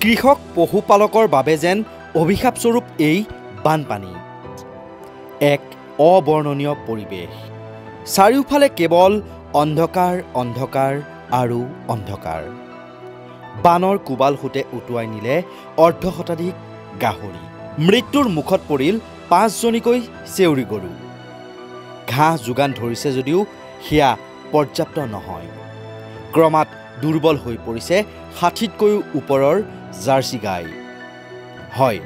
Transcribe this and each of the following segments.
কৃষক পশুপালকৰ বাবে যেন অভিশাপস্বৰূপ এই বানপানী। এক অবৰ্ণনীয় পৰিৱেশ। চাৰিওফালে কেৱল অন্ধকাৰ অন্ধকাৰ আৰু অন্ধকাৰ। বানৰ কোবাল সোঁতে উটুৱাই নিলে অৰ্ধশতাধিক গাহৰি। মৃত্যুৰ মুখত পৰিল 5জনীকৈ চেউৰী গৰু। ঘাঁহ যোগান ধৰিছে যদিও সেয়া পৰ্যাপ্ত নহয়। ক্ৰমাৎ দুৰ্বল হৈ পৰিছে 60তকৈও ওপৰৰ জাৰ্চি গাই। হয়,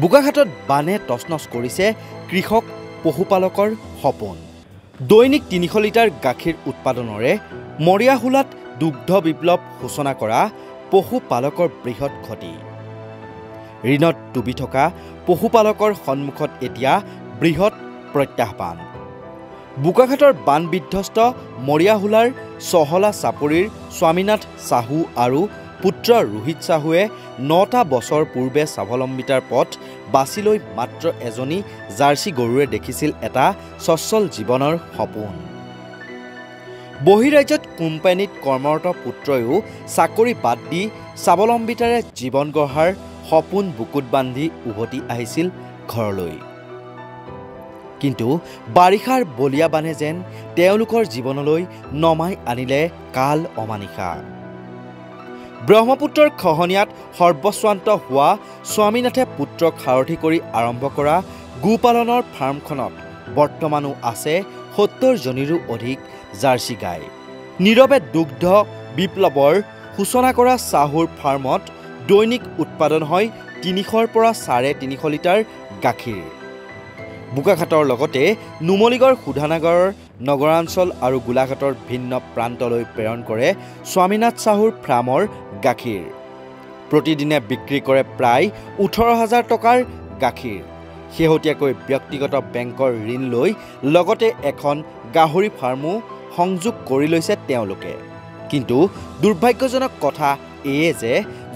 বোকাখাটত বানে তছনছ কৰিছে কৃষক পশুপালকৰ সপোন। দৈনিক 300 লিটাৰ গাখীৰ উৎপাদনৰে মৰিয়াহোলাত দুগ্ধ বিপ্লৱ সূচনা কৰা পশুপালকৰ বৃহৎ ক্ষতি। ঋণত ডুবি থকা পশুপালকৰ সন্মুখত এতিয়া বৃহৎ প্ৰত্যাহ্বান। বোকাখাটৰ বান বিধ্বস্ত মৰিয়াহোলাৰ চহলা চাপৰিৰ স্বামীনাথ চাহু আৰু পুত্ৰ ৰোহিত চাহুৱে 9টা বছৰ পূৰ্বে স্বাৱলম্বিতাৰ পথ বাছি লৈ মাত্ৰ এজনী জাৰ্চি গৰুৰে দেখিছিল এটা সচ্ছল জীৱনৰ সপোন। বহিৰাজ্যত কোম্পানীত কৰ্মৰত পুত্ৰয়ো চাকৰি বাদ দি স্বাৱলম্বিতাৰে জীৱন গঢ়াৰ সপোন বুকুত বান্ধি উভতি আহিছিল ঘৰলৈ। কিন্তু বাৰিষাৰ বলীয়া বানে যেন তেওঁলোকৰ জীৱনলৈ নমাই আনিলে কাল অমানিশা। ব্ৰহ্মপুত্ৰৰ খহনীয়াত সৰ্বস্বান্ত হোৱা স্বামীনাথে পুত্ৰক সাৰথি কৰি আৰম্ভ কৰা গোপালনৰ ফাৰ্মখনত বৰ্তমানো আছে 70জনীৰো অধিক জাৰ্চি গাই। নীৰৱে দুগ্ধ বিপ্লৱৰ সূচনা কৰা চাহুৰ ফাৰ্মত দৈনিক উৎপাদন হয় 300ৰ পৰা 350 লিটাৰ গাখীৰ। বোকাখাটৰ লগতে নুমলীগড় শোধানাগাৰৰ নগৰাঞ্চল আৰু গোলাঘাটৰ ভিন্ন প্ৰান্তলৈ প্ৰেৰণ কৰে স্বামীনাথ চাহুৰ ফাৰ্মৰ গাখীৰ। প্ৰতিদিনে বিক্ৰী কৰে প্ৰায় 18,000 টকাৰ গাখীৰ। শেহতীয়াকৈ ব্যক্তিগত বেংকৰ ঋণ লৈ লগতে এখন গাহৰি ফাৰ্মো সংযোগ কৰি লৈছে তেওঁলোকে। কিন্তু দুৰ্ভাগ্যজনক কথা এয়ে যে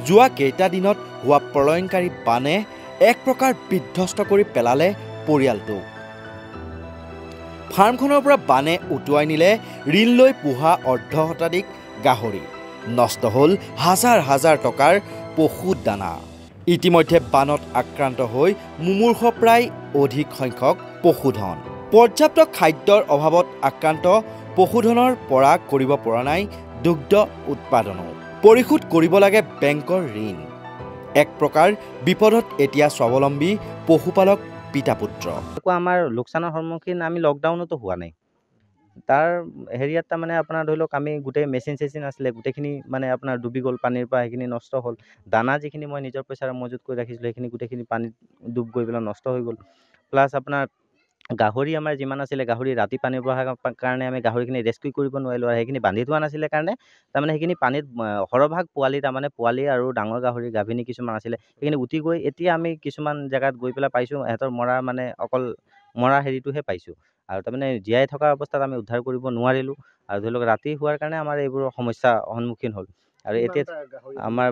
যোৱা কেইটা দিনত হোৱা প্ৰলয়ংকাৰী বানে এক প্ৰকাৰ বিধ্বস্ত কৰি পেলালে পৰিয়ালটোক। ফাৰ্মখনৰ পৰা বানে উটুৱাই নিলে ঋণ লৈ পোহা অৰ্ধশতাধিক গাহৰি। নষ্ট হ'ল হাজাৰ হাজাৰ টকাৰ পশু দানা। ইতিমধ্যে বানত আক্ৰান্ত হৈ মুমূৰ্ষ প্ৰায় অধিক সংখ্যক পশুধন। পৰ্যাপ্ত খাদ্যৰ অভাৱত আক্ৰান্ত পশুধনৰ পৰা কৰিব পৰা নাই দুগ্ধ উৎপাদনো। পৰিশোধ কৰিব লাগে বেংকৰ ঋণ। এক প্ৰকাৰ বিপদত এতিয়া স্বাৱলম্বী পশুপালক পিতা পুত্ৰ। আমাৰ লোকচানৰ সন্মুখীন আমি লকডাউনতো হোৱা নাই। তাৰ হেৰিয়াত তাৰমানে আপোনাৰ ধৰি লওক আমি গোটেই মেচিন চেচিন আছিলে গোটেইখিনি মানে আপোনাৰ ডুবি গ'ল পানীৰ পৰা, সেইখিনি নষ্ট হ'ল। দানা যিখিনি মই নিজৰ পইচাৰে মজুত কৰি ৰাখিছিলোঁ সেইখিনি গোটেইখিনি পানীত ডুব গৈ পেলাই নষ্ট হৈ গ'ল। প্লাছ আপোনাৰ গাহৰি আমাৰ যিমান আছিলে গাহৰি ৰাতি পানীৰ পৰা কাৰণে আমি গাহৰিখিনি ৰেস্কিউ কৰিব নোৱাৰিলোঁ আৰু সেইখিনি বান্ধি থোৱা নাছিলে কাৰণে তাৰমানে সেইখিনি পানীত সৰহভাগ পোৱালি তাৰমানে পোৱালি আৰু ডাঙৰ গাহৰি গাভিনী কিছুমান আছিলে সেইখিনি উটি গৈ এতিয়া আমি কিছুমান জেগাত গৈ পেলাই পাইছোঁ সিহঁতৰ মৰা মানে অকল মৰা হেৰিটোহে পাইছোঁ আৰু তাৰমানে জীয়াই থকা অৱস্থাত আমি উদ্ধাৰ কৰিব নোৱাৰিলোঁ। আৰু ধৰি লওক ৰাতি হোৱাৰ কাৰণে আমাৰ এইবোৰ সমস্যাৰ সন্মুখীন হ'ল। আৰু এতিয়া আমাৰ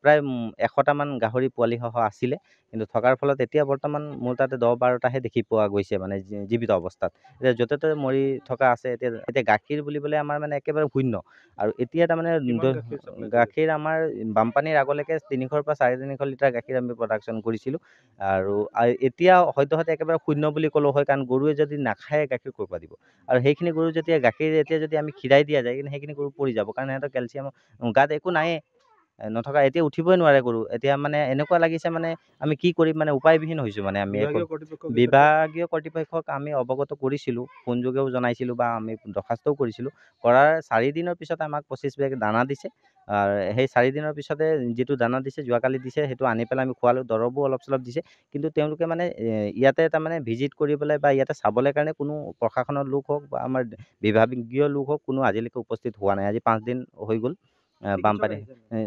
প্ৰায় 100টামান গাহৰি পোৱালিসহ আছিলে, কিন্তু থকাৰ ফলত এতিয়া বৰ্তমান মোৰ তাতে 10-12টাহে দেখি পোৱা গৈছে মানে জীৱিত অৱস্থাত। এতিয়া য'তে ত'তে মৰি থকা আছে। এতিয়া গাখীৰ বুলিবলৈ আমাৰ মানে একেবাৰে শূন্য। আৰু এতিয়া তাৰমানে গাখীৰ আমাৰ বানপানীৰ আগলৈকে 300ৰ পৰা 350 লিটাৰ গাখীৰ আমি প্ৰডাকশ্যন কৰিছিলোঁ। আৰু এতিয়া হয়তো একেবাৰে শূন্য বুলি ক'লেও হয়, কাৰণ গৰুৱে যদি নাখায় গাখীৰ ক'ৰ পৰা দিব। আৰু সেইখিনি গৰু যেতিয়া গাখীৰ এতিয়া যদি আমি খীৰাই দিয়া যায় কিন্তু সেইখিনি গৰু পৰি যাব, কাৰণ সিহঁতৰ কেলচিয়াম গাত একো নায়েই নথকা। এতিয়া উঠিবই নোৱাৰে গৰু। এতিয়া মানে এনেকুৱা লাগিছে মানে আমি কি কৰিম মানে উপায়বিহীন হৈছোঁ। মানে আমি বিভাগীয় কৰ্তৃপক্ষক আমি অৱগত কৰিছিলোঁ, ফোন যোগেও জনাইছিলোঁ বা আমি দৰখাস্তও কৰিছিলোঁ। কৰাৰ 4 দিনৰ পিছত আমাক 25 বেগ দানা দিছে। সেই 4 দিনৰ পিছতে যিটো দানা দিছে যোৱাকালি দিছে সেইটো আনি পেলাই আমি খোৱালোঁ। দৰবো অলপ চলপ দিছে, কিন্তু তেওঁলোকে মানে ইয়াতে তাৰমানে ভিজিট কৰি পেলাই বা ইয়াতে চাবলৈ কাৰণে কোনো প্ৰশাসনৰ লোক হওক বা আমাৰ বিভাগীয় লোক হওক কোনো আজিলৈকে উপস্থিত হোৱা নাই। আজি 5 দিন হৈ গ'ল বানপানী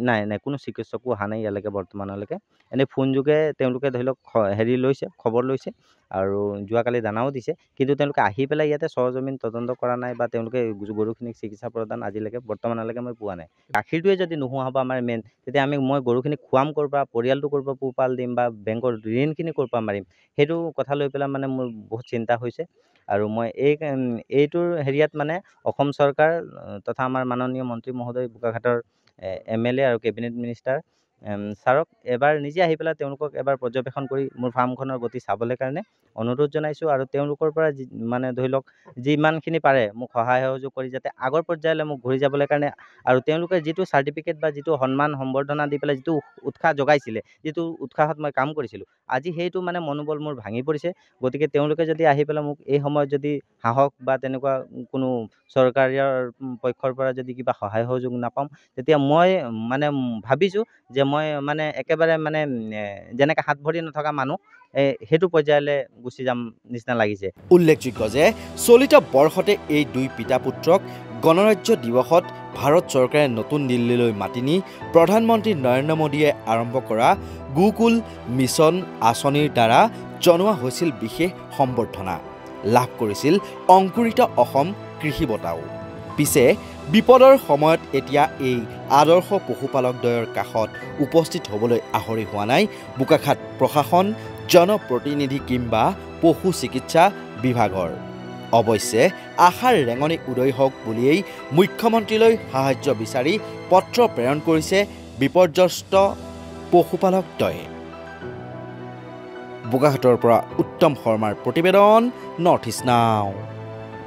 নাই কোনো চিকিৎসকো অহা নাই ইয়ালৈকে বৰ্তমানলৈকে। এনেই ফোন যোগে তেওঁলোকে ধৰি লওক হেৰি লৈছে, খবৰ লৈছে আৰু যোৱাকালি দানাও দিছে, কিন্তু তেওঁলোকে আহি পেলাই ইয়াতে সৰজমিন তদন্ত কৰা নাই বা তেওঁলোকে গৰুখিনিক চিকিৎসা প্ৰদান আজিলৈকে বৰ্তমানলৈকে মই পোৱা নাই। গাখীৰটোৱে যদি নোহোৱা হ'ব আমাৰ মেইন, তেতিয়া মই গৰুখিনি খুৱাম ক'ৰ পৰা, পৰিয়ালটো ক'ৰ পৰা পোহপাল দিম বা বেংকৰ ঋণখিনি ক'ৰ পৰা মাৰিম, সেইটো কথা লৈ পেলাই মানে মোৰ বহুত চিন্তা হৈছে। আৰু মই এইটোৰ হেৰিয়াত মানে অসম চৰকাৰ তথা আমাৰ মাননীয় মন্ত্ৰী মহোদয়, বোকাখাটৰ MLA আৰু কেবিনেট মিনিষ্টাৰ ছাৰক এবাৰ নিজে আহি পেলাই তেওঁলোকক এবাৰ পৰ্যবেক্ষণ কৰি মোৰ ফাৰ্মখনৰ গতি চাবলৈ কাৰণে অনুৰোধ জনাইছোঁ আৰু তেওঁলোকৰ পৰা মানে ধৰি লওক যিমানখিনি পাৰে মোক সহায় সহযোগ কৰি যাতে আগৰ পৰ্যায়লৈ মোক ঘূৰি যাবলৈ কাৰণে আৰু তেওঁলোকে যিটো চাৰ্টিফিকেট বা যিটো সন্মান সম্বৰ্ধনা দি পেলাই যিটো উৎসাহ জগাইছিলে, যিটো উৎসাহত মই কাম কৰিছিলোঁ, আজি সেইটো মানে মনোবল মোৰ ভাঙি পৰিছে। গতিকে তেওঁলোকে যদি আহি পেলাই মোক এই সময়ত যদি সাহস বা তেনেকুৱা কোনো চৰকাৰী পক্ষৰ পৰা যদি কিবা সহায় সহযোগ নাপাম, তেতিয়া মই মানে ভাবিছোঁ যে মই মানে একেবাৰে মানে যেনেকৈ হাত ভৰি নথকা মানুহ সেইটো পৰ্যায়লৈ গুচি যাম নিচিনা লাগিছে। উল্লেখযোগ্য যে চলিত বৰ্ষতে এই দুই পিতা পুত্ৰক গণৰাজ্য দিৱসত ভাৰত চৰকাৰে নতুন দিল্লীলৈ মাতি নি প্ৰধানমন্ত্ৰী নৰেন্দ্ৰ মোদীয়ে আৰম্ভ কৰা গুকুল মিছন আঁচনিৰ দ্বাৰা জনোৱা হৈছিল বিশেষ সম্বৰ্ধনা। লাভ কৰিছিল অংকুৰিত অসম কৃষি বঁটাও। পিছে বিপদৰ সময়ত এতিয়া এই আদৰ্শ পশুপালকদ্বয়ৰ কাষত উপস্থিত হ'বলৈ আহৰি হোৱা নাই বোকাখাত প্ৰশাসন, জনপ্ৰতিনিধি কিংবা পশু চিকিৎসা বিভাগৰ। অৱশ্যে আশাৰ ৰেঙনি উদয় হওক বুলিয়েই মুখ্যমন্ত্ৰীলৈ সাহায্য বিচাৰি পত্ৰ প্ৰেৰণ কৰিছে বিপৰ্যস্ত পশুপালকদ্বয়ে। বোকাখাতৰ পৰা উত্তম শৰ্মাৰ প্ৰতিবেদন, নৰ্থ ইষ্ট নাও।